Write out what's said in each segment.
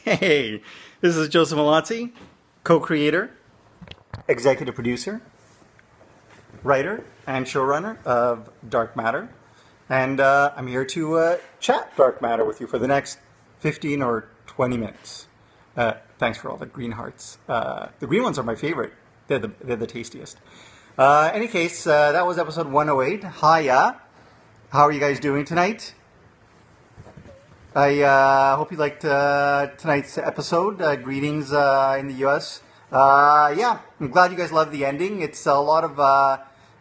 Hey, this is Joseph Mallozzi, co-creator, executive producer, writer, and showrunner of Dark Matter. And I'm here to chat Dark Matter with you for the next 15 or 20 minutes. Thanks for all the green hearts. The green ones are my favorite. They're the tastiest. Any case, that was episode 108. Hiya. How are you guys doing tonight? I hope you liked tonight's episode. Greetings in the U.S. Yeah, I'm glad you guys loved the ending. It's a lot of, like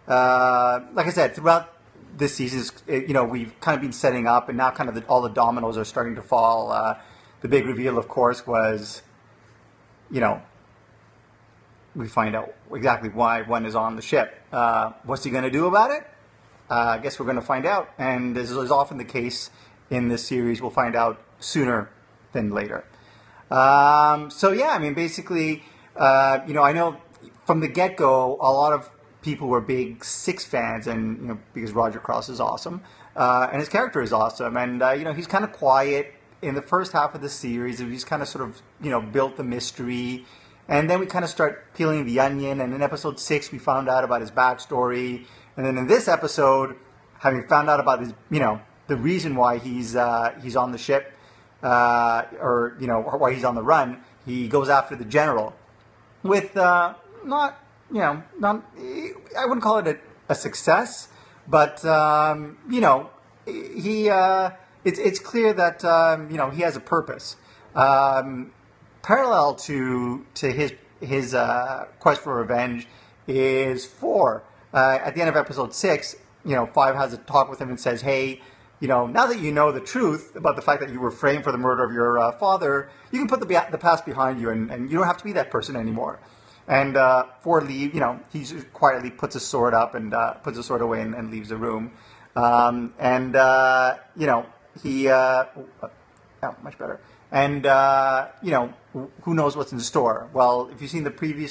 I said, throughout this season, we've kind of been setting up, and now kind of all the dominoes are starting to fall. The big reveal, of course, was, we find out exactly why one is on the ship. What's he going to do about it? I guess we're going to find out. And as is often the case in this series, we'll find out sooner than later. Basically, I know from the get-go, a lot of people were big Six fans, and because Roger Cross is awesome, and his character is awesome, and he's kind of quiet in the first half of the series. He's kind of sort of built the mystery, and then we kind of start peeling the onion. And in episode 6, we found out about his backstory, and then in this episode, having found out about his the reason why he's on the ship, or why he's on the run, he goes after the general with not I wouldn't call it a success, but it's clear that he has a purpose, parallel to his quest for revenge is 4. At the end of episode 6, 5 has a talk with him and says, hey, now that you know the truth about the fact that you were framed for the murder of your father, you can put the past behind you, and you don't have to be that person anymore. And 4 leave, he quietly puts his sword up and puts his sword away and leaves the room. He, much better. And, who knows what's in store? Well, if you've seen the preview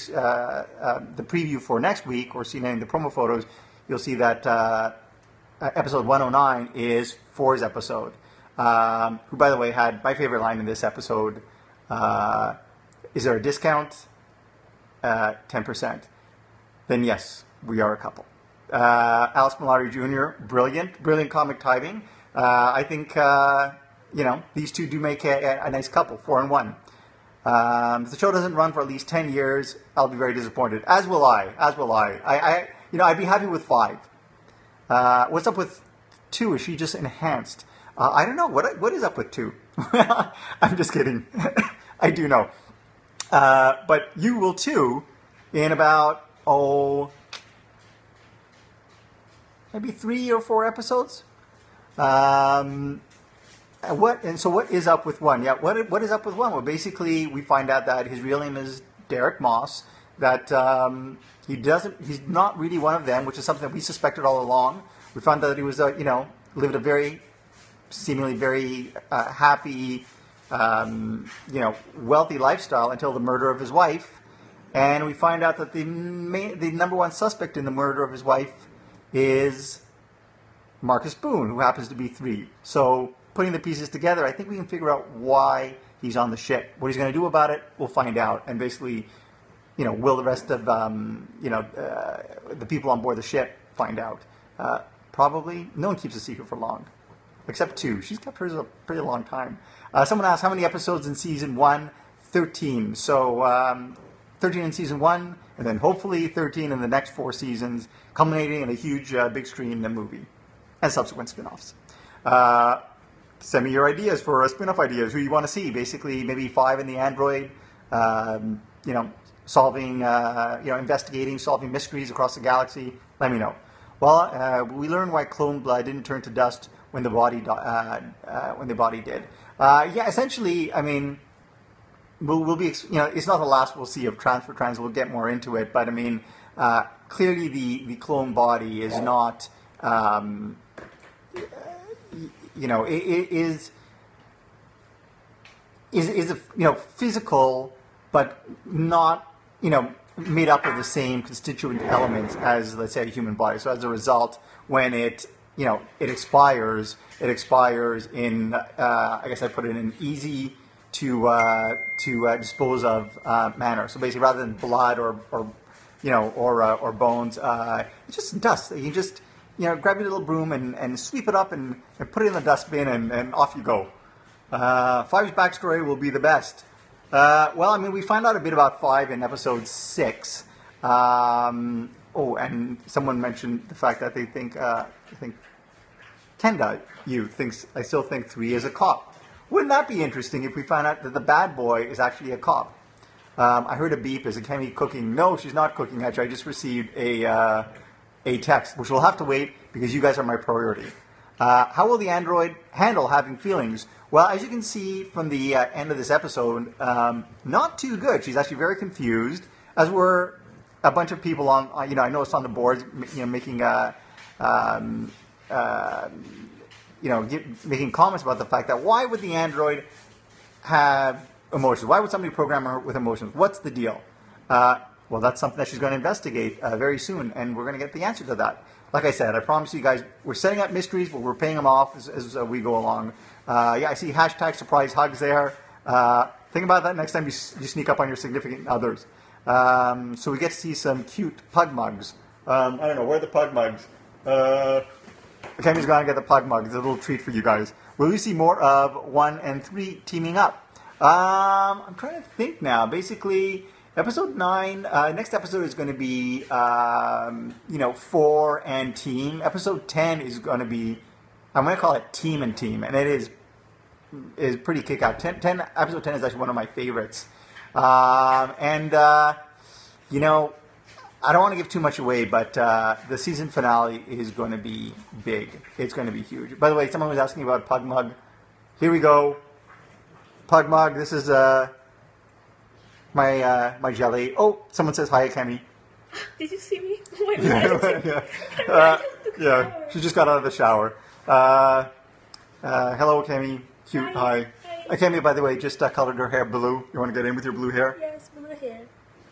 for next week, or seen any of the promo photos, you'll see that episode 109 is 4's episode, who, by the way, had my favorite line in this episode. Is there a discount? 10%. Then yes, we are a couple. Alex Malari Jr., brilliant comic timing. I think, these two do make a nice couple, 4 and 1. If the show doesn't run for at least 10 years, I'll be very disappointed. As will I. I'd be happy with 5. What's up with 2? Is she just enhanced? I don't know. What is up with 2? I'm just kidding. I do know. But you will too in about, maybe 3 or 4 episodes. What is up with 1? Yeah, what is up with 1? Well, basically, we find out that his real name is Derek Moss, that he's not really one of them, which is something that we suspected all along. We found out that he was, lived a seemingly very happy, wealthy lifestyle until the murder of his wife. And we find out that the number one suspect in the murder of his wife is Marcus Boone, who happens to be 3. So putting the pieces together, I think we can figure out why he's on the ship. What he's going to do about it, we'll find out. And basically, will the rest of, the people on board the ship find out? Probably. No one keeps a secret for long. Except 2. She's kept hers a pretty long time. Someone asked, how many episodes in season 1? 13. So 13 in season 1, and then hopefully 13 in the next 4 seasons, culminating in a huge big screen movie and subsequent spin-offs. Send me your ideas for spin-off ideas, who you want to see. Basically, maybe 5 in the android, solving, investigating, solving mysteries across the galaxy. Let me know. Well, we learned why clone blood didn't turn to dust when the body did. Essentially, I mean, we'll be, it's not the last we'll see of Transfer Trans. We'll get more into it, but I mean, clearly the clone body is not, it is a physical, but not made up of the same constituent elements as, let's say, a human body. So as a result, when it expires in, I guess I put it in easy to dispose of matter. So basically, rather than blood or bones, it's just dust. You can just grab your little broom and sweep it up and put it in the dustbin and off you go. Five's backstory will be the best. Well, I mean, we find out a bit about Five in episode 6. And someone mentioned the fact that they think, I think Kenda, I still think 3 is a cop. Wouldn't that be interesting if we found out that the bad boy is actually a cop? I heard a beep. Is Kemi cooking? No, she's not cooking. Actually, I just received a text, which will have to wait because you guys are my priority. How will the android handle having feelings? Well, as you can see from the end of this episode, not too good. She's actually very confused, as were a bunch of people on. I noticed on the boards, making making comments about the fact that why would the android have emotions? Why would somebody program her with emotions? What's the deal? Well, that's something that she's going to investigate very soon, and we're going to get the answer to that. Like I said, I promise you guys, we're setting up mysteries, but we're paying them off as we go along. I see hashtag surprise hugs there. Think about that next time you sneak up on your significant others. So we get to see some cute pug mugs. I don't know, where are the pug mugs? Kemi's going to get the pug mug. It's a little treat for you guys. Will we see more of 1 and 3 teaming up? I'm trying to think now. Basically, episode 9, next episode is going to be, 4 and team. Episode 10 is going to be, I'm going to call it team and team. And it is pretty kick-out. Episode 10 is actually one of my favorites. I don't want to give too much away, but the season finale is going to be big. It's going to be huge. By the way, someone was asking about Pug Mug. Here we go. Pug Mug, this is my jelly. Oh, someone says hi, Kemi. Did you see me? Oh my God. Yeah, she just got out of the shower. Hello, Kemi. Cute, hi. Kemi, by the way, just colored her hair blue. You want to get in with your blue hair? Yes, blue hair.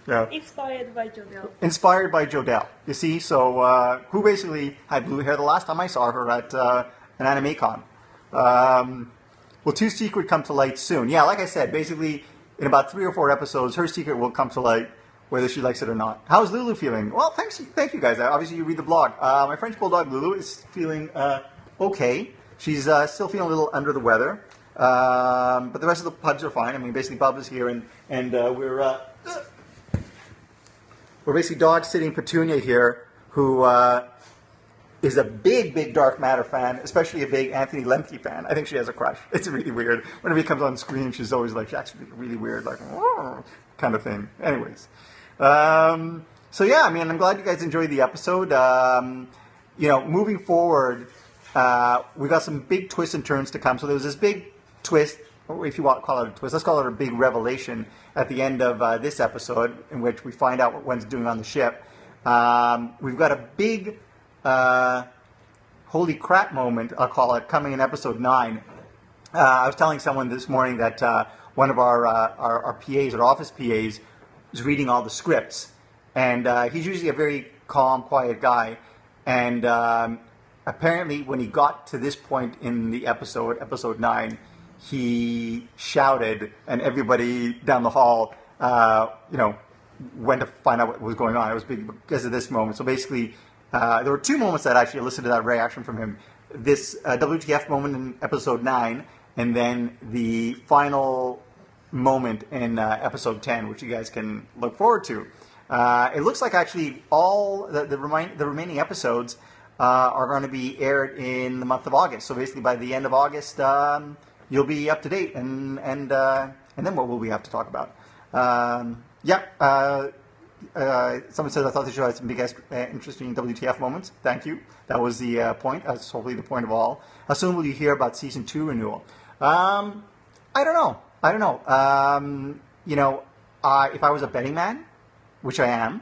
Yeah. Inspired by Jodelle. Inspired by Jodelle. You see, so who basically had blue hair the last time I saw her at an anime con. Will 2's secret come to light soon? Yeah, like I said, basically in about 3 or 4 episodes, her secret will come to light whether she likes it or not. How's Lulu feeling? Well, thank you guys. Obviously, you read the blog. My French Bulldog Lulu is feeling okay. She's still feeling a little under the weather. But the rest of the pugs are fine. I mean, basically, Bob is here, and we're basically dog-sitting Petunia here, who is a big Dark Matter fan, especially a big Anthony Lemke fan. I think she has a crush. It's really weird. Whenever he comes on screen, she's always like, she's really weird, like, kind of thing. Anyways. So yeah, I mean, I'm glad you guys enjoyed the episode. Moving forward, we got some big twists and turns to come. So there was this big twist, or if you want to call it a twist, let's call it a big revelation at the end of this episode, in which we find out what Wen's doing on the ship. We've got a big holy crap moment, I'll call it, coming in episode 9. I was telling someone this morning that one of our PAs, our office PAs, was reading all the scripts. And he's usually a very calm, quiet guy. And apparently when he got to this point in the episode 9, he shouted, and everybody down the hall, went to find out what was going on. It was big because of this moment. So basically, there were 2 moments that actually elicited that reaction from him. This WTF moment in episode 9, and then the final moment in episode 10, which you guys can look forward to. It looks like actually all the remaining episodes are going to be aired in the month of August. So basically, by the end of August, you'll be up to date, and then what will we have to talk about? Someone says, I thought the show had some big, interesting WTF moments. Thank you. That was the point. That's hopefully the point of all. How soon will you hear about season 2 renewal? I don't know. If I was a betting man, which I am,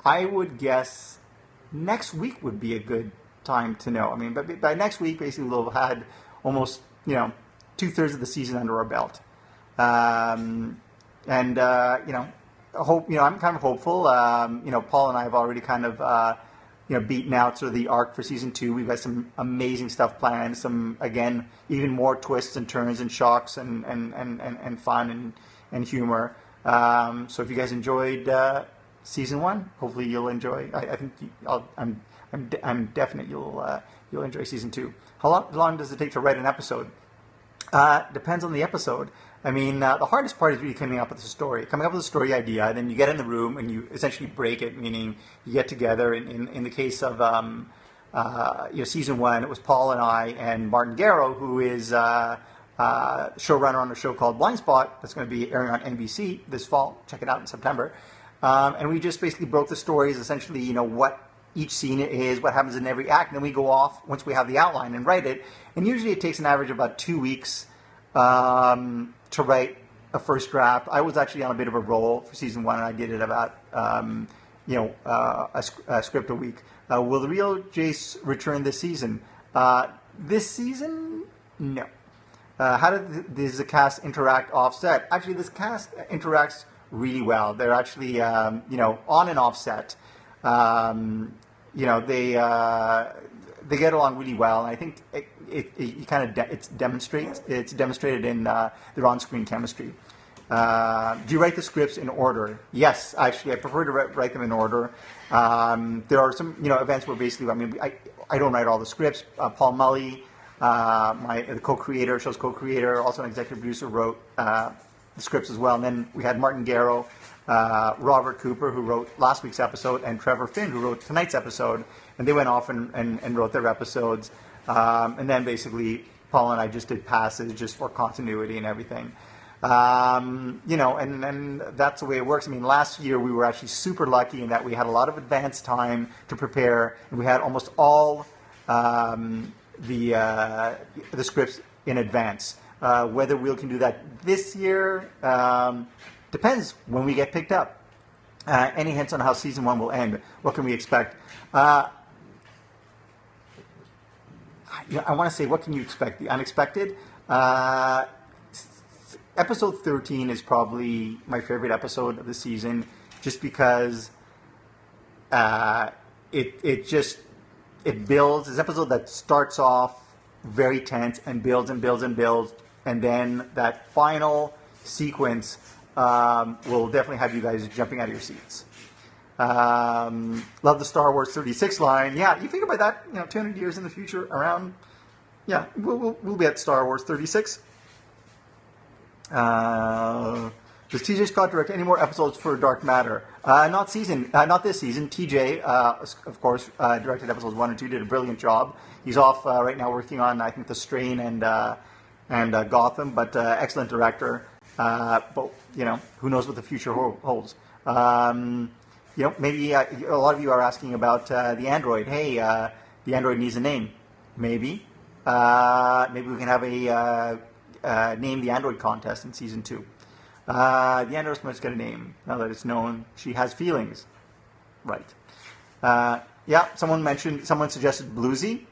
I would guess next week would be a good time to know. I mean, but by next week, basically, we'll have had almost, 2/3 of the season under our belt. I'm kind of hopeful. Paul and I have already kind of beaten out sort of the arc for season 2. We've got some amazing stuff planned. Some, again, even more twists and turns and shocks and fun and humor. So if you guys enjoyed season 1, hopefully you'll enjoy. I think I'm definite you'll enjoy season 2. How long does it take to write an episode? Depends on the episode. I mean, the hardest part is really coming up with a story. Coming up with a story idea, then you get in the room and you essentially break it, meaning you get together. In the case of season 1, it was Paul and I and Martin Garrow, who is showrunner on a show called Blind Spot that's going to be airing on NBC this fall. Check it out in September. And we just basically broke the stories, essentially, what each scene is, what happens in every act, and then we go off once we have the outline and write it. And usually it takes an average of about 2 weeks to write a first draft. I was actually on a bit of a roll for season 1, and I did it about a script a week. Will the real Jace return this season? This season, no. How does the cast interact offset? Actually, this cast interacts really well. They're actually on and offset. They get along really well, and I think it's demonstrated in their on-screen chemistry. Do you write the scripts in order? Yes, actually, I prefer to write them in order. There are some events where basically, I don't write all the scripts. Paul Mully, the co-creator, show's co-creator, also an executive producer, wrote the scripts as well. And then we had Martin Garrow, Robert Cooper, who wrote last week's episode, and Trevor Finn, who wrote tonight's episode. And they went off and wrote their episodes. And then basically, Paul and I just did passes just for continuity and everything. And that's the way it works. I mean, last year we were actually super lucky in that we had a lot of advance time to prepare, and we had almost all the scripts in advance. Whether we can do that this year depends when we get picked up. Any hints on how season 1 will end? What can we expect? I want to say, what can you expect? The unexpected? Episode 13 is probably my favorite episode of the season, just because it builds. It's an episode that starts off very tense and builds and builds and builds, and then that final sequence will definitely have you guys jumping out of your seats. Love the Star Wars 36 line. Yeah, you think about that, 200 years in the future, around, yeah, we'll be at Star Wars 36. Does TJ Scott direct any more episodes for Dark Matter? Not this season. TJ, of course, directed episodes 1 and 2, did a brilliant job. He's off right now working on, I think, The Strain and Gotham, but excellent director. But who knows what the future holds? Maybe a lot of you are asking about the Android. Hey, the Android needs a name. Maybe we can have a name the Android contest in season 2. The Android must get a name now that it's known she has feelings. Right. Someone suggested Bluesy.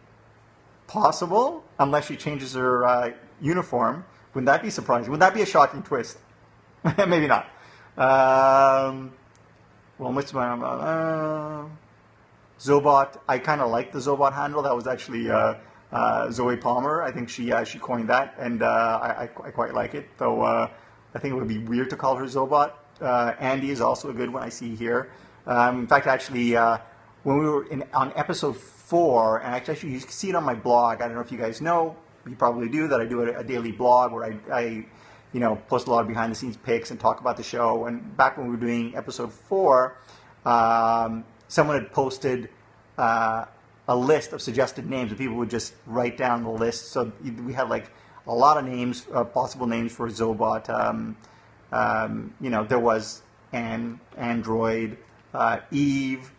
Possible, unless she changes her uniform. Wouldn't that be surprising? Would that be a shocking twist? Maybe not. Zobot. I kind of like the Zobot handle. That was actually Zoe Palmer. I think she coined that, and I quite like it. Though I think it would be weird to call her Zobot. Andy is also a good one I see here. In fact, actually, when we were on episode 4, and actually you can see it on my blog. I don't know if you guys know. You probably do, that I do a daily blog where I post a lot of behind the scenes pics and talk about the show. And back when we were doing episode 4, someone had posted a list of suggested names, and people would just write down the list. So we had like a lot of names, possible names for Zobot. There was Android, Eve,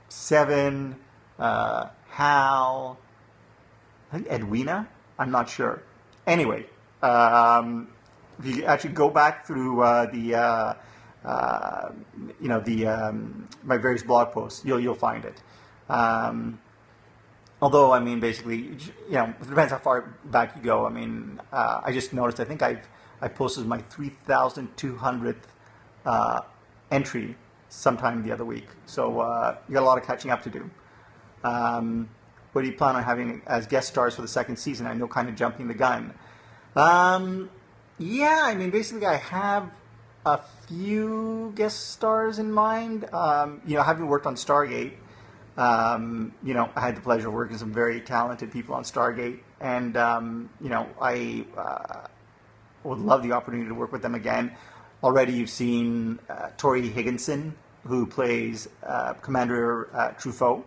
Seven, Hal, I think Edwina. I'm not sure. Anyway, if you actually go back through my various blog posts, you'll find it. Although, I mean, basically, it depends how far back you go. I mean, I just noticed, I think I posted my 3,200th entry sometime the other week. So you got a lot of catching up to do. What do you plan on having as guest stars for the second season? I know, kind of jumping the gun. Yeah, I mean, basically I have a few guest stars in mind. Having worked on Stargate, I had the pleasure of working with some very talented people on Stargate, and I would love the opportunity to work with them again. Already you've seen Tori Higginson, who plays Commander Truffaut,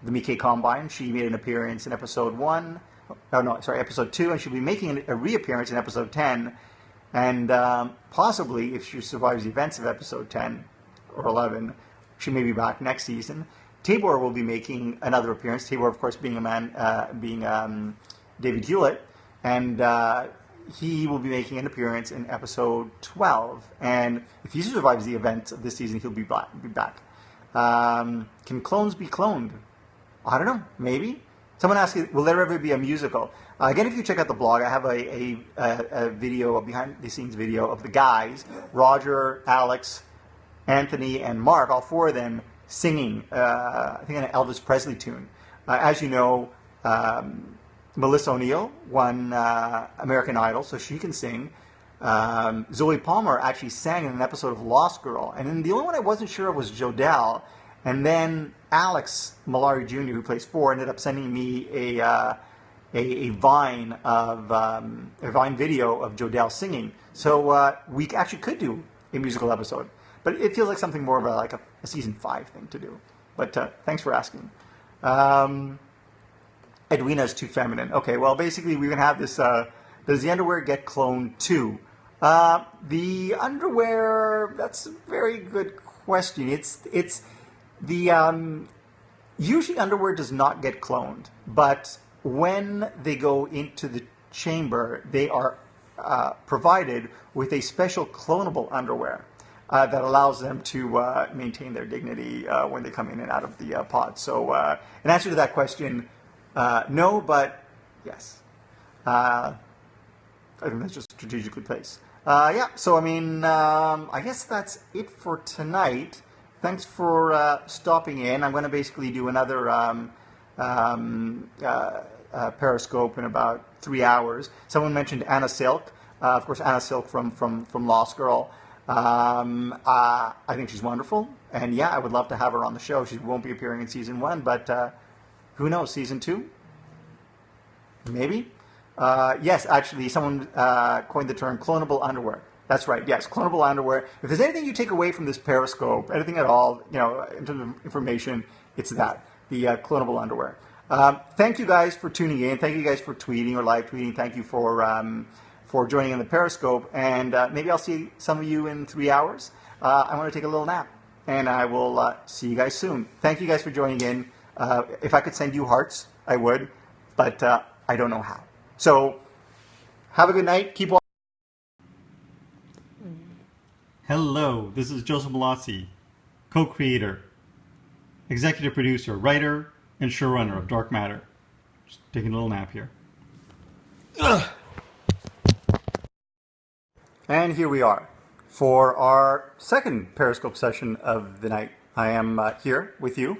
the Mickey Combine. She made an appearance in episode 2, and she'll be making a reappearance in episode 10. And possibly, if she survives the events of episode 10 or 11, she may be back next season. Tabor will be making another appearance. Tabor, of course, being David Hewlett, and he will be making an appearance in episode 12. And if he survives the events of this season, he'll be back. Can clones be cloned? I don't know. Maybe. Someone asked, will there ever be a musical? Again, if you check out the blog, I have a video, a behind-the-scenes video of the guys, Roger, Alex, Anthony, and Mark, all four of them singing, I think, an Elvis Presley tune. As you know, Melissa O'Neill won American Idol, so she can sing. Zoe Palmer actually sang in an episode of Lost Girl. And then the only one I wasn't sure of was Jodelle. And then Alex Malari Jr., who plays 4, ended up sending me a Vine video of Jodelle singing. So we actually could do a musical episode, but it feels like something more of a season 5 thing to do. But thanks for asking. Edwina's too feminine. Okay, well, basically we're gonna have this. Does the underwear get cloned too? The underwear. That's a very good question. It's the usually underwear does not get cloned, but when they go into the chamber, they are provided with a special clonable underwear that allows them to maintain their dignity when they come in and out of the pod. So, in answer to that question, no, but yes. I think that's just strategically placed. Yeah, so I mean, I guess that's it for tonight. Thanks for stopping in. I'm going to basically do another Periscope in about 3 hours. Someone mentioned Anna Silk. Of course, Anna Silk from Lost Girl. I think she's wonderful. And yeah, I would love to have her on the show. She won't be appearing in season 1, but who knows, season 2? Maybe? Yes, actually, someone coined the term clonable underwear. That's right, yes, clonable underwear. If there's anything you take away from this Periscope, anything at all, in terms of information, it's that, the clonable underwear. Thank you guys for tuning in. Thank you guys for tweeting or live tweeting. Thank you for joining in the Periscope. And maybe I'll see some of you in 3 hours. I want to take a little nap. And I will see you guys soon. Thank you guys for joining in. If I could send you hearts, I would. But I don't know how. So, have a good night. Keep watching. Hello, this is Joseph Mallozzi, co-creator, executive producer, writer, and showrunner of Dark Matter. Just taking a little nap here. And here we are for our second Periscope session of the night. I am here with you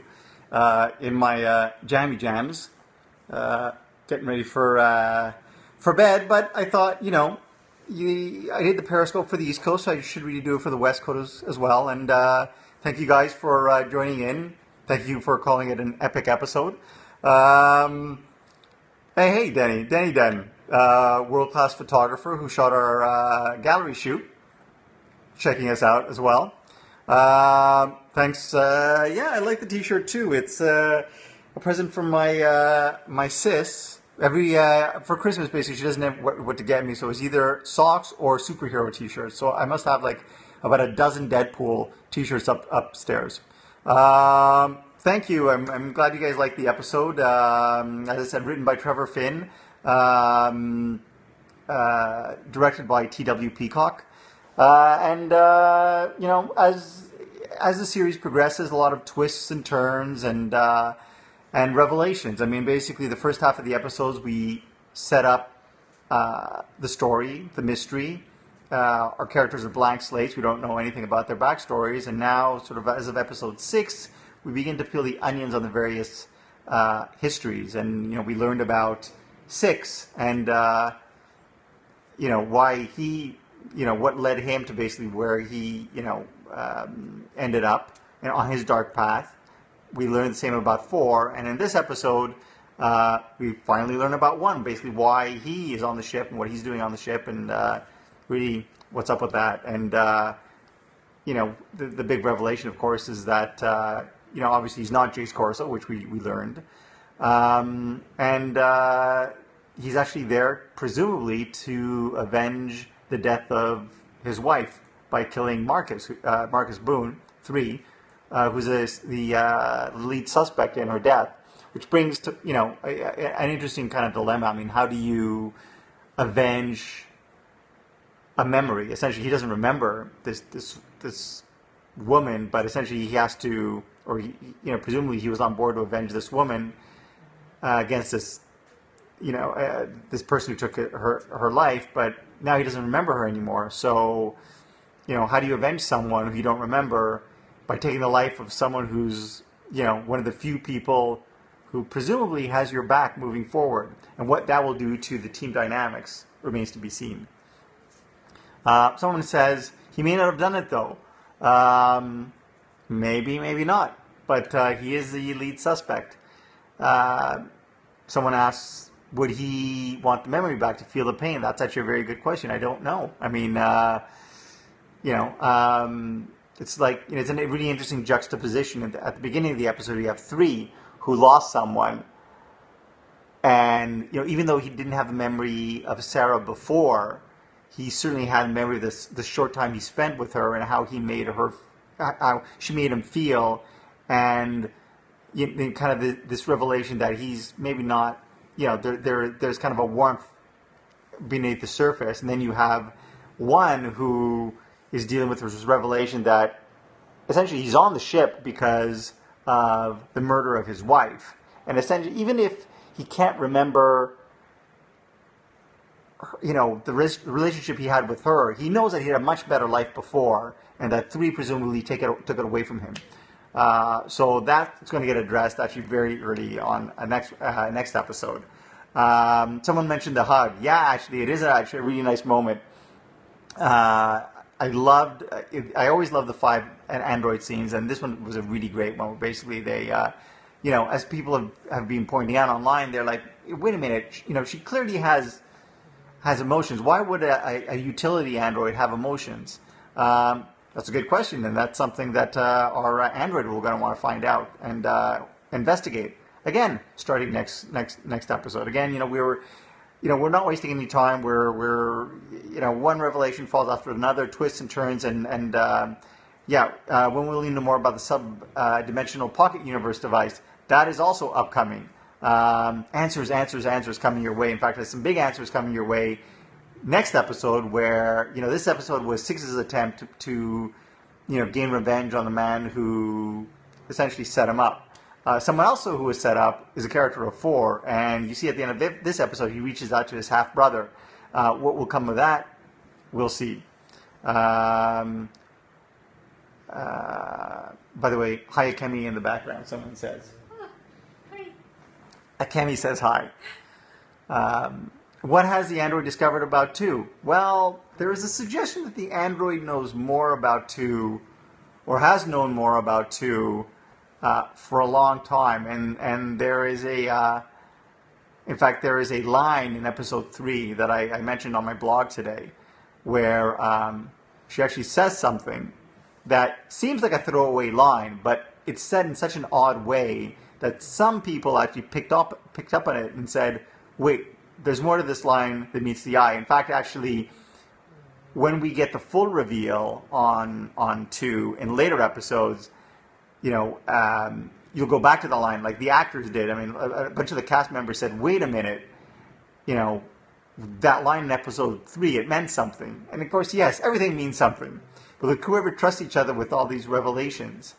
in my jammy jams, getting ready for bed. But I thought, I did the Periscope for the East Coast, so I should really do it for the West Coast as well. And thank you guys for joining in. Thank you for calling it an epic episode. Hey, Denny Den, world-class photographer who shot our gallery shoot, checking us out as well. Thanks. Yeah, I like the T-shirt too. It's a present from my sis. For Christmas, basically, she doesn't know what to get me, so it's either socks or superhero T-shirts. So I must have like about a dozen Deadpool T-shirts upstairs. Thank you. I'm glad you guys liked the episode. As I said, written by Trevor Finn, directed by T.W. Peacock, and as the series progresses, a lot of twists and turns and revelations. I mean, basically, the first half of the episodes, we set up the story, the mystery, our characters are blank slates. We don't know anything about their backstories. And now, sort of as of episode 6, we begin to peel the onions on the various histories. And, we learned about Six and, why he, what led him to basically where he, ended up on his dark path. We learned the same about 4. And in this episode, we finally learn about 1, basically why he is on the ship and what he's doing on the ship and really what's up with that. And, the big revelation, of course, is that, obviously he's not Jace Corso, which we learned. He's actually there, presumably, to avenge the death of his wife by killing Marcus Boone, 3, who's the lead suspect in her death. Which brings to, an interesting kind of dilemma. I mean, how do you avenge a memory? Essentially, he doesn't remember this woman, but essentially he has to, or presumably he was on board to avenge this woman against this, this person who took her life, but now he doesn't remember her anymore. So, how do you avenge someone who you don't remember by taking the life of someone who's, one of the few people who presumably has your back moving forward? And what that will do to the team dynamics remains to be seen. Someone says, he may not have done it though. Maybe, maybe not. But he is the lead suspect. Someone asks, would he want the memory back to feel the pain? That's actually a very good question. I don't know. I mean, it's like, it's a really interesting juxtaposition. At the beginning of the episode, you have 3 who lost someone. And, even though he didn't have the memory of Sarah before, he certainly had a memory of the short time he spent with her and how he made her, how she made him feel. And kind of this revelation that he's maybe not, there's kind of a warmth beneath the surface. And then you have one who is dealing with this revelation that essentially he's on the ship because of the murder of his wife. And essentially, even if he can't remember, the relationship he had with her, he knows that he had a much better life before, and that 3 presumably took it away from him. So that's going to get addressed actually very early on next episode. Someone mentioned the hug. Yeah, actually, it is actually a really nice moment. I always loved the 5 Android scenes, and this one was a really great one. Where basically, they, as people have been pointing out online, they're like, wait a minute, she clearly has emotions. Why would a utility Android have emotions? That's a good question, and that's something that our Android we're going to want to find out and investigate. Again, starting next episode. Again, we're not wasting any time. We're one revelation falls after another, twists and turns, and when we'll know more about the sub-dimensional pocket universe device, that is also upcoming. Answers coming your way. In fact, there's some big answers coming your way next episode, where this episode was 6's attempt to gain revenge on the man who essentially set him up. Someone else who was set up is a character of 4, and you see at the end of this episode he reaches out to his half brother. What will come of that, we'll see. By the way, hi Akemi in the background, someone says. Hi. Akemi says hi. What has the android discovered about 2? Well, there is a suggestion that the android knows more about 2, or has known more about 2, for a long time. And there is in fact, there is a line in episode 3 that I mentioned on my blog today, where she actually says something that seems like a throwaway line, but it's said in such an odd way that some people actually picked up on it and said, wait, there's more to this line than meets the eye. In fact, actually, when we get the full reveal on 2 in later episodes, you'll go back to the line like the actors did. I mean, a bunch of the cast members said, wait a minute, that line in episode 3, it meant something. And of course, yes, everything means something. But look, whoever trusts each other with all these revelations,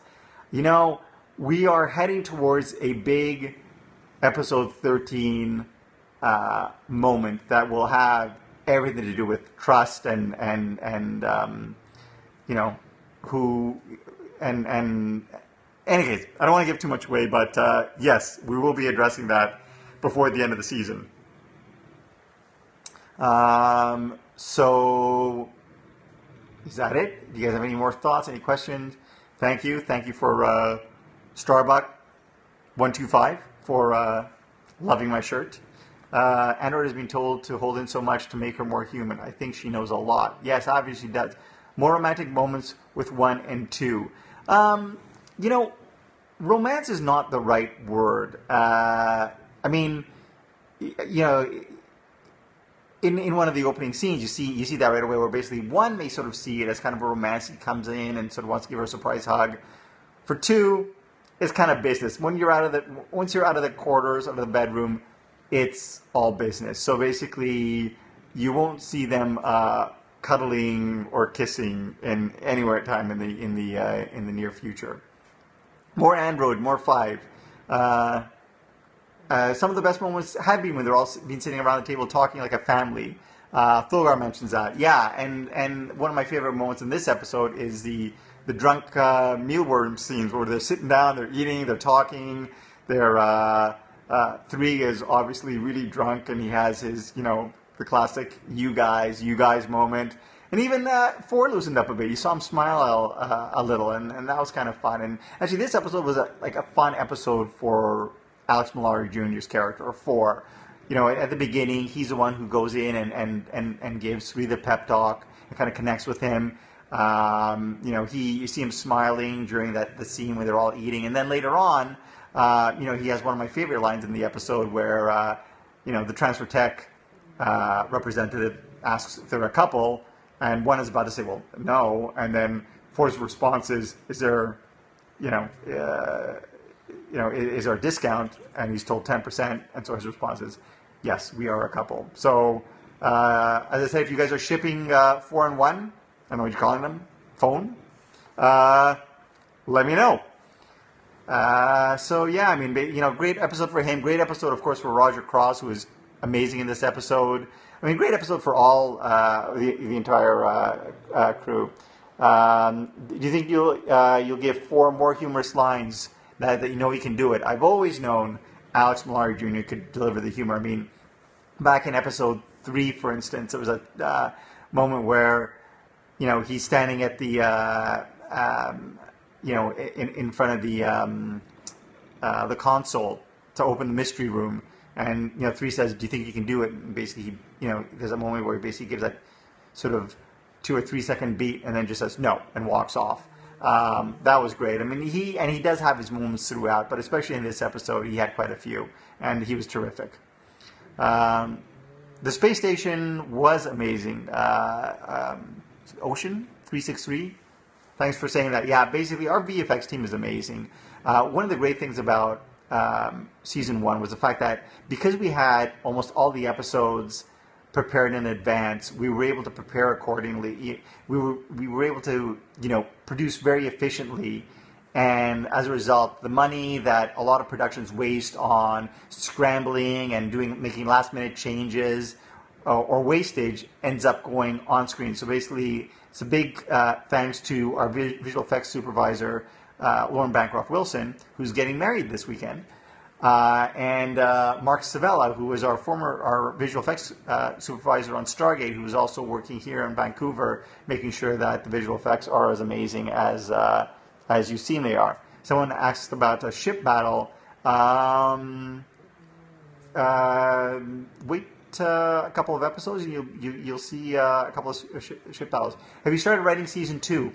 we are heading towards a big episode 13 moment that will have everything to do with trust and anyways, I don't want to give too much away, but yes, we will be addressing that before the end of the season. So is that it? Do you guys have any more thoughts, any questions? Thank you for Starbuck125 for loving my shirt. Android has been told to hold in so much to make her more human. I think she knows a lot. Yes, obviously she does. More romantic moments with 1 and 2. Romance is not the right word. In one of the opening scenes, you see that right away, where basically 1 may sort of see it as kind of a romance. He comes in and sort of wants to give her a surprise hug. For 2, it's kind of business. Once you're out of the quarters, out of the bedroom, it's all business. So basically, you won't see them cuddling or kissing in anywhere at time in the near future. More Android, more 5. Some of the best moments have been when they're all been sitting around the table talking like a family. Thulgar mentions that. Yeah, and one of my favorite moments in this episode is the drunk mealworm scenes where they're sitting down, they're eating, they're talking. They're 3 is obviously really drunk, and he has his, the classic you guys moment. And even 4 loosened up a bit. You saw him smile a little, and that was kind of fun. And actually, this episode was a fun episode for Alex Mallozzi Jr.'s character, or 4. At the beginning, he's the one who goes in and gives 3 the pep talk and kind of connects with him. You see him smiling during the scene where they're all eating. And then later on, he has one of my favorite lines in the episode where, the transfer tech representative asks if they're a couple, and 1 is about to say, well, no, and then 4's response is there, is there a discount? And he's told 10%, and so his response is, yes, we are a couple. So, as I said, if you guys are shipping 4 and 1, I don't know what you're calling them, phone, let me know. Great episode for him. Great episode, of course, for Roger Cross, who is amazing in this episode. Great episode for all the entire crew. Do you think you'll give 4 more humorous lines that he can do it? I've always known Alex Mallozzi Jr. could deliver the humor. Back in episode 3, for instance, there was a moment where he's standing at the in front of the console to open the mystery room. And 3 says, "Do you think you can do it?" And basically, there's a moment where he basically gives that sort of 2 or 3 second beat, and then just says no and walks off. That was great. He does have his moments throughout, but especially in this episode, he had quite a few, and he was terrific. The space station was amazing. Ocean 363. Thanks for saying that. Yeah, basically, our VFX team is amazing. One of the great things about season 1 was the fact that because we had almost all the episodes prepared in advance, we were able to prepare accordingly. We were able to produce very efficiently, and as a result, the money that a lot of productions waste on scrambling and making last minute changes or wastage ends up going on screen. So basically, it's a big thanks to our visual effects supervisor, Lauren Bancroft Wilson, who's getting married this weekend, and Mark Savella, who was our visual effects supervisor on Stargate, who is also working here in Vancouver, making sure that the visual effects are as amazing as you've seen they are. Someone asked about a ship battle. Wait a couple of episodes, and you'll see a couple of ship battles. Have you started writing season 2?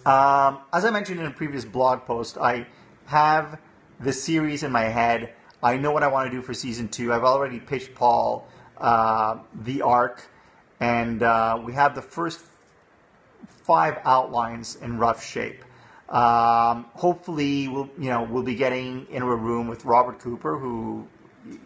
As I mentioned in a previous blog post, I have the series in my head. I know what I want to do for season 2. I've already pitched Paul the arc, and we have the first 5 outlines in rough shape. Hopefully, we'll be getting into a room with Robert Cooper, who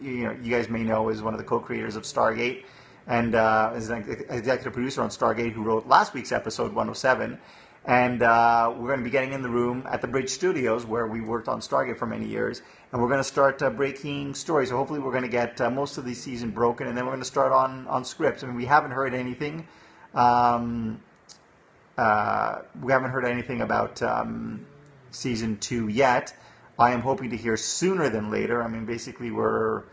you guys may know is one of the co-creators of Stargate, and is an executive producer on Stargate, who wrote last week's episode 107. And we're going to be getting in the room at the Bridge Studios where we worked on Stargate for many years. And we're going to start breaking stories. So hopefully we're going to get most of the season broken, and then we're going to start on scripts. I mean, we haven't heard anything. We haven't heard anything about season 2 yet. I am hoping to hear sooner than later. I mean, basically we're,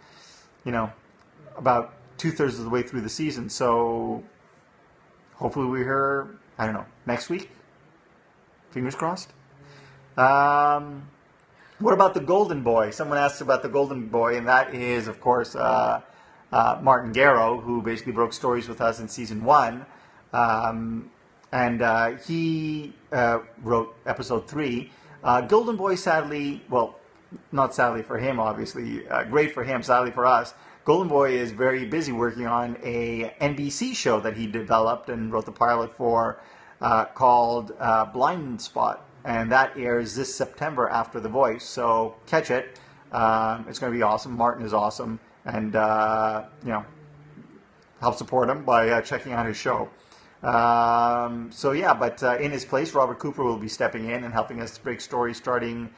about 2/3 of the way through the season. So hopefully we hear, I don't know, next week? Fingers crossed. What about the Golden Boy? Someone asked about the Golden Boy, and that is, of course, Martin Garrow, who basically broke stories with us in season 1. And he wrote episode 3. Golden Boy, sadly, well, not sadly for him, obviously, great for him, sadly for us. Golden Boy is very busy working on a NBC show that he developed and wrote the pilot for, called Blind Spot, and that airs this September after The Voice. So catch it. It's going to be awesome. Martin is awesome, and help support him by checking out his show. But in his place, Robert Cooper will be stepping in and helping us break stories starting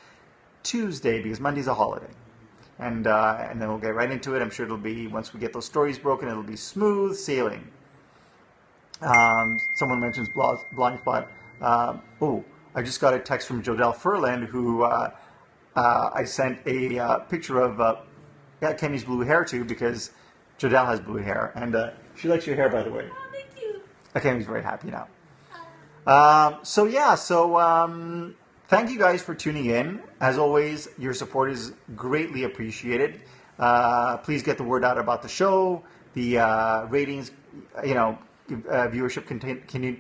Tuesday, because Monday's a holiday. And then we'll get right into it. I'm sure it'll be, once we get those stories broken, it'll be smooth sailing. Someone mentions Blind Spot. I just got a text from Jodelle Furland, who I sent a picture of Kemi's blue hair to, because Jodelle has blue hair. And she likes your hair, by the way. Oh, thank you. Kemi's very happy now. Thank you guys for tuning in. As always, your support is greatly appreciated. Please get the word out about the show. The ratings, viewership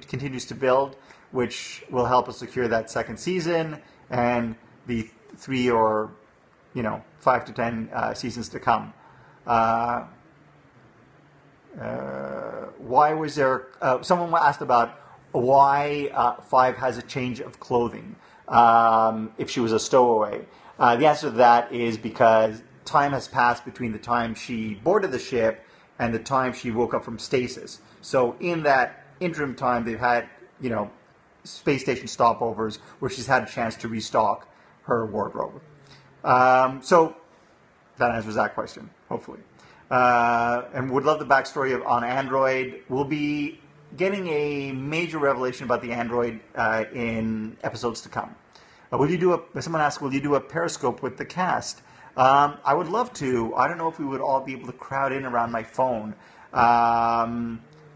continues to build, which will help us secure that second season and the 3 or 5 to 10 seasons to come. Why was there? Someone asked about why 5 has a change of clothing. If she was a stowaway. The answer to that is because time has passed between the time she boarded the ship and the time she woke up from stasis. So in that interim time, they've had, space station stopovers where she's had a chance to restock her wardrobe. So that answers that question, hopefully. And would love the backstory on Android. We'll be getting a major revelation about the android in episodes to come. Someone asked, will you do a Periscope with the cast? I would love to. I don't know if we would all be able to crowd in around my phone.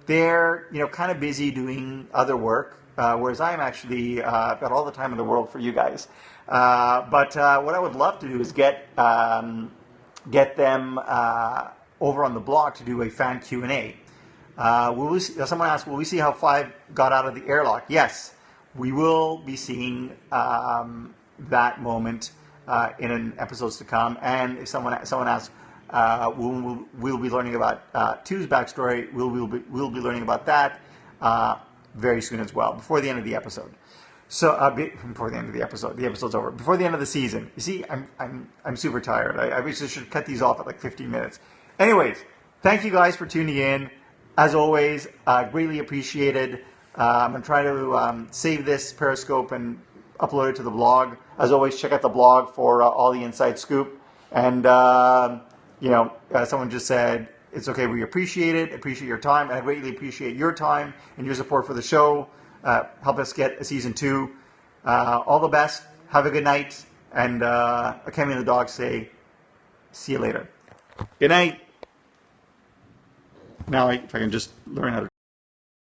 They're, kind of busy doing other work, whereas I'm actually, I've got all the time in the world for you guys. But what I would love to do is get them over on the blog to do a fan Q&A. Someone asked, will we see how 5 got out of the airlock? Yes, we will be seeing that moment in episodes to come. And if someone asks, we'll be learning about 2's backstory, we'll be learning about that very soon as well, before the end of the episode. So before the end of the episode, the episode's over. Before the end of the season. You see, I'm super tired. I wish I should cut these off at like 15 minutes. Anyways, thank you guys for tuning in. As always, greatly appreciated. I'm going to try to save this Periscope and upload it to the blog. As always, check out the blog for all the inside scoop. And, someone just said, it's okay, we appreciate it, appreciate your time, and I greatly appreciate your time and your support for the show. Help us get a season 2. All the best. Have a good night. And Kemi and the dog say, see you later. Good night. Now, if I can just learn how to